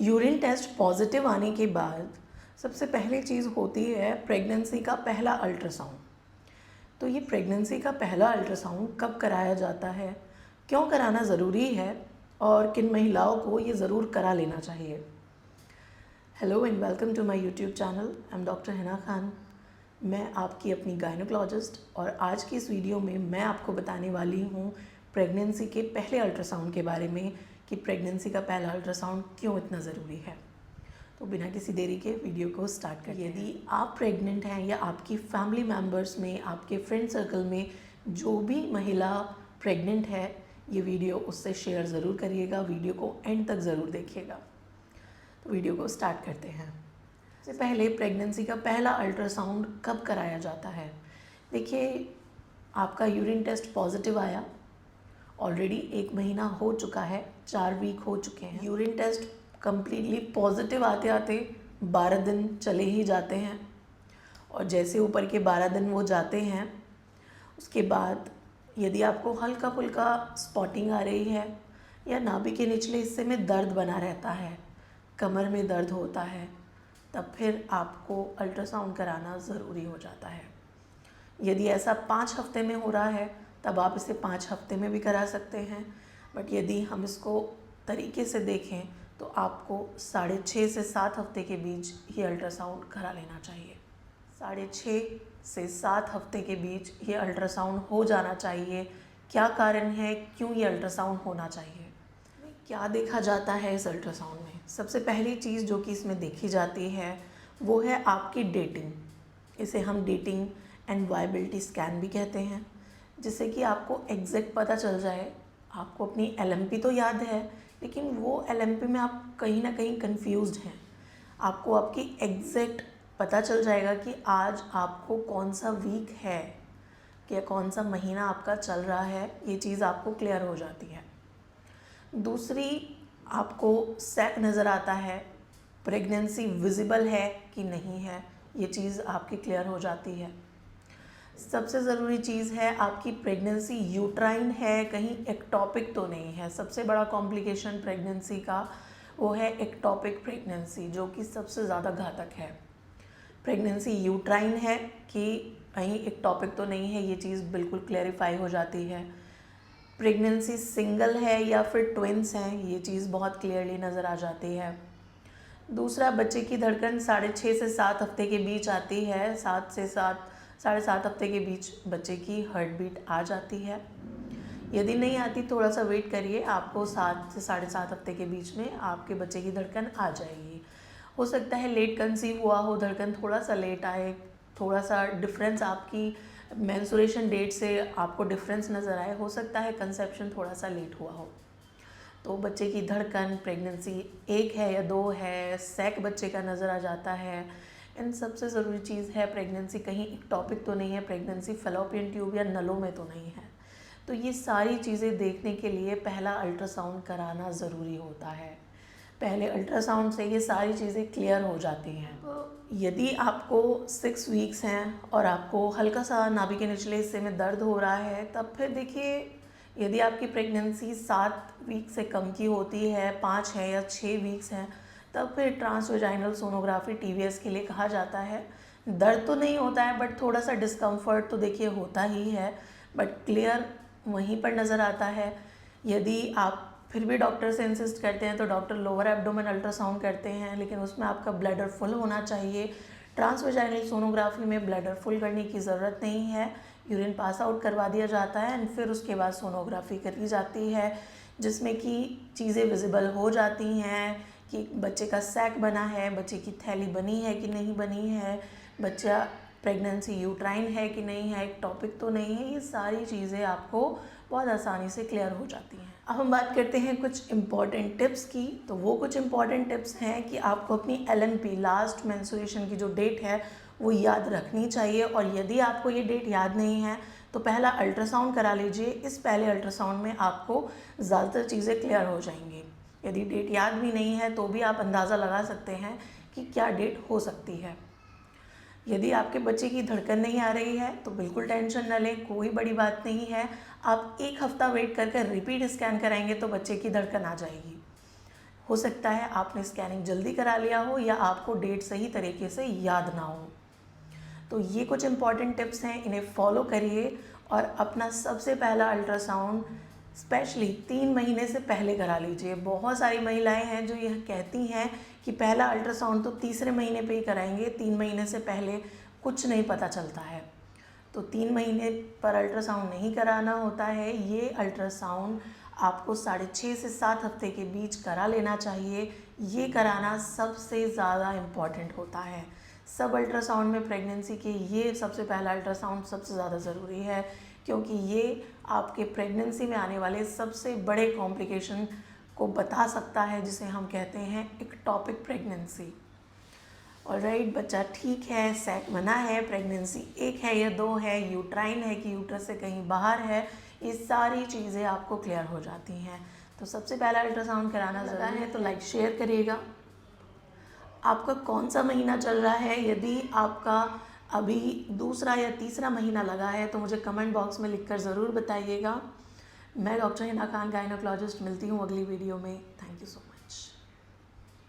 Urine test positive आने के बाद सबसे पहली चीज़ होती है प्रेगनेंसी का पहला अल्ट्रासाउंड। तो ये प्रेगनेंसी का पहला अल्ट्रासाउंड कब कराया जाता है, क्यों कराना ज़रूरी है और किन महिलाओं को ये ज़रूर करा लेना चाहिए। Hello and welcome to my YouTube channel. I am doctor Hina Khan. मैं आपकी अपनी गायनोकोलॉजिस्ट और आज की इस वीडियो में मैं आपको बताने वाली हूँ प्रेगनेंसी के पहले अल्ट्रासाउंड के बारे में कि प्रेगनेंसी का पहला अल्ट्रासाउंड क्यों इतना ज़रूरी है। तो बिना किसी देरी के वीडियो को स्टार्ट करिए। यदि आप प्रेग्नेंट हैं या आपकी फैमिली मेम्बर्स में, आपके फ्रेंड सर्कल में जो भी महिला प्रेग्नेंट है, ये वीडियो उससे शेयर ज़रूर करिएगा। वीडियो को एंड तक ज़रूर देखिएगा। तो वीडियो को स्टार्ट करते हैं। सबसे पहले प्रेगनेंसी का पहला अल्ट्रासाउंड कब कराया जाता है। देखिए, आपका यूरिन टेस्ट पॉजिटिव आया, ऑलरेडी 1 महीना हो चुका है, 4 वीक हो चुके हैं। यूरिन टेस्ट कम्प्लीटली पॉजिटिव आते आते 12 दिन चले ही जाते हैं और जैसे ऊपर के 12 दिन वो जाते हैं उसके बाद यदि आपको हल्का फुल्का स्पॉटिंग आ रही है या नाभि के निचले हिस्से में दर्द बना रहता है, कमर में दर्द होता है, तब फिर आपको अल्ट्रासाउंड कराना ज़रूरी हो जाता है। यदि ऐसा 5 हफ्ते में हो रहा है तब आप इसे 5 हफ्ते में भी करा सकते हैं, बट यदि हम इसको तरीके से देखें तो आपको 6.5 से 7 हफ्ते के बीच ये अल्ट्रासाउंड करा लेना चाहिए। 6.5 से 7 हफ्ते के बीच ये अल्ट्रासाउंड हो जाना चाहिए। क्या कारण है, क्यों ये अल्ट्रासाउंड होना चाहिए, क्या देखा जाता है इस अल्ट्रासाउंड में। सबसे पहली चीज़ जो कि इसमें देखी जाती है वो है आपकी डेटिंग। इसे हम डेटिंग एंड वायबिलिटी स्कैन भी कहते हैं, जिससे कि आपको एग्जैक्ट पता चल जाए। आपको अपनी एलएमपी तो याद है, लेकिन वो एलएमपी में आप कहीं ना कहीं कंफ्यूज्ड हैं। आपको आपकी एग्जैक्ट पता चल जाएगा कि आज आपको कौन सा वीक है या कौन सा महीना आपका चल रहा है। ये चीज़ आपको क्लियर हो जाती है। दूसरी, आपको सैक नज़र आता है, प्रेगनेंसी विजिबल है कि नहीं है, ये चीज़ आपकी क्लियर हो जाती है। सबसे ज़रूरी चीज़ है आपकी प्रेगनेंसी यूट्राइन है, कहीं एक्टॉपिक तो नहीं है। सबसे बड़ा कॉम्प्लिकेशन प्रेगनेंसी का वो है एक्टॉपिक प्रेगनेंसी, जो कि सबसे ज़्यादा घातक है। प्रेगनेंसी यूट्राइन है कि कहीं एक्टॉपिक तो नहीं है, ये चीज़ बिल्कुल क्लैरिफाई हो जाती है। प्रेगनेंसी सिंगल है या फिर ट्विंस हैं, ये चीज़ बहुत क्लियरली नज़र आ जाती है। दूसरा, बच्चे की धड़कन 6.5 से 7 हफ्ते के बीच आती है। 7 से 7.5 हफ्ते के बीच बच्चे की हार्ट बीट आ जाती है। यदि नहीं आती, थोड़ा सा वेट करिए, आपको 7 से 7.5 हफ्ते के बीच में आपके बच्चे की धड़कन आ जाएगी। हो सकता है लेट कंसीव हुआ हो, धड़कन थोड़ा सा लेट आए, थोड़ा सा डिफरेंस आपकी मेंस्ट्रुएशन डेट से आपको डिफरेंस नज़र आए, हो सकता है कंसेप्शन थोड़ा सा लेट हुआ हो। तो बच्चे की धड़कन, प्रेगनेंसी 1 है या 2 है, सैक बच्चे का नज़र आ जाता है। इन सबसे ज़रूरी चीज़ है प्रेगनेंसी कहीं एक्टॉपिक तो नहीं है, प्रेगनेंसी फैलोपियन ट्यूब या नलों में तो नहीं है। तो ये सारी चीज़ें देखने के लिए पहला अल्ट्रासाउंड कराना ज़रूरी होता है। पहले अल्ट्रासाउंड से ये सारी चीज़ें क्लियर हो जाती हैं। तो यदि आपको 6 वीक्स हैं और आपको हल्का सा नाभि के निचले हिस्से में दर्द हो रहा है, तब फिर देखिए, यदि आपकी प्रेगनेंसी 7 वीक से कम की होती है, 5 है या 6 वीक्स हैं, तब फिर ट्रांसवेजाइनल सोनोग्राफी TVS के लिए कहा जाता है। दर्द तो नहीं होता है, बट थोड़ा सा डिस्कम्फर्ट तो देखिए होता ही है, बट क्लियर वहीं पर नज़र आता है। यदि आप फिर भी डॉक्टर से इंसिस्ट करते हैं तो डॉक्टर लोअर एब्डोमेन अल्ट्रासाउंड करते हैं, लेकिन उसमें आपका ब्लैडर फुल होना चाहिए। ट्रांसवेजाइनल सोनोग्राफी में ब्लैडर फुल करने की ज़रूरत नहीं है, यूरिन पास आउट करवा दिया जाता है एंड फिर उसके बाद सोनोग्राफी करी जाती है, जिसमें कि चीज़ें विजिबल हो जाती हैं कि बच्चे का सैक बना है, बच्चे की थैली बनी है कि नहीं बनी है, बच्चा प्रेगनेंसी यूट्राइन है कि नहीं है, एक टॉपिक तो नहीं है। ये सारी चीज़ें आपको बहुत आसानी से क्लियर हो जाती हैं। अब हम बात करते हैं कुछ इम्पॉर्टेंट टिप्स की। तो वो कुछ इम्पॉर्टेंट टिप्स हैं कि आपको अपनी LNP, लास्ट मेंस्ट्रुएशन की जो डेट है, वो याद रखनी चाहिए। और यदि आपको ये डेट याद नहीं है तो पहला अल्ट्रासाउंड करा लीजिए। इस पहले अल्ट्रासाउंड में आपको ज़्यादातर चीज़ें क्लियर हो जाएंगी। यदि डेट याद भी नहीं है तो भी आप अंदाज़ा लगा सकते हैं कि क्या डेट हो सकती है। यदि आपके बच्चे की धड़कन नहीं आ रही है तो बिल्कुल टेंशन न लें, कोई बड़ी बात नहीं है। आप 1 हफ्ता वेट कर रिपीट स्कैन कराएंगे तो बच्चे की धड़कन आ जाएगी। हो सकता है आपने स्कैनिंग जल्दी करा लिया हो या आपको डेट सही तरीके से याद ना हो। तो ये कुछ इम्पॉर्टेंट टिप्स हैं, इन्हें फॉलो करिए और अपना सबसे पहला अल्ट्रासाउंड स्पेशली 3 महीने से पहले करा लीजिए। बहुत सारी महिलाएं हैं जो यह कहती हैं कि पहला अल्ट्रासाउंड तो तीसरे महीने पे ही कराएंगे, 3 महीने से पहले कुछ नहीं पता चलता है। तो 3 महीने पर अल्ट्रासाउंड नहीं कराना होता है। ये अल्ट्रासाउंड आपको 6.5 से 7 हफ्ते के बीच करा लेना चाहिए। ये कराना सबसे ज़्यादा इम्पॉर्टेंट होता है। सब अल्ट्रासाउंड में प्रेगनेंसी के ये सबसे पहला अल्ट्रासाउंड सबसे ज़्यादा ज़रूरी है, क्योंकि ये आपके प्रेगनेंसी में आने वाले सबसे बड़े कॉम्प्लिकेशन को बता सकता है, जिसे हम कहते हैं एक्टोपिक प्रेगनेंसी। ऑलराइट, बच्चा ठीक है, सेट बना है, प्रेगनेंसी 1 है या 2 है, यूट्राइन है कि यूट्रस से कहीं बाहर है, ये सारी चीज़ें आपको क्लियर हो जाती हैं। तो सबसे पहला अल्ट्रासाउंड कराना ज़रूरी है। तो लाइक शेयर करिएगा। आपका कौन सा महीना चल रहा है, यदि आपका अभी दूसरा या तीसरा महीना लगा है तो मुझे कमेंट बॉक्स में लिखकर ज़रूर बताइएगा। मैं डॉक्टर हिना खान, गायनोकोलॉजिस्ट, मिलती हूँ अगली वीडियो में। Thank you so much.